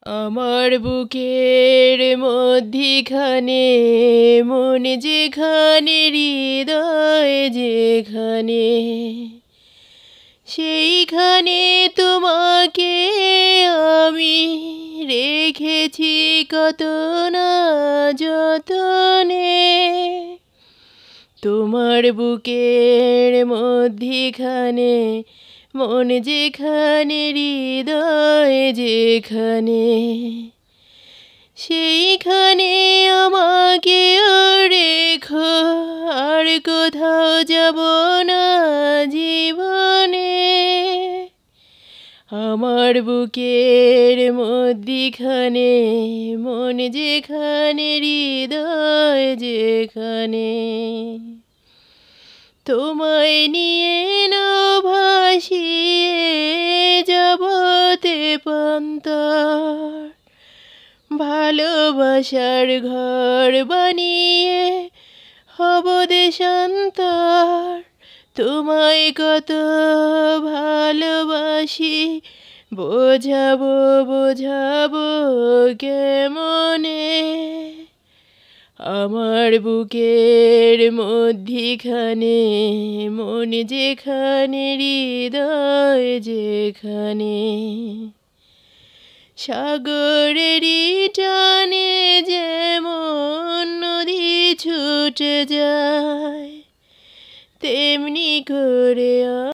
আমার বুকের মধ্যিখানে মন যেখানে হৃদয় যেখানে সেইখানে তোমাকে আমি রেখেছি কত না যতনে। তোমার বুকের মধ্যিখানে মন যেখানে হৃদয় যেখানে সেইখানে আমাকে রেখো, আর কোথাও যাব না জীবনে। আমার বুকের মধ্যিখানে মন যেখানে হৃদয় যেখানে তোমায় নিয়ে নাও ভাসিয়ে জগতে পান্তর, ভালোবাসার ঘর বানিয়ে হব দেশান্তর। তোমায় কত ভালোবাসি বোঝাবো বোঝাবো কেমনে। আমার বুকের মধ্যিখানে মন যেখানে হৃদয় যেখানে সাগরেরই টানে যেমন নদী ছুটে যায় তেমনি করে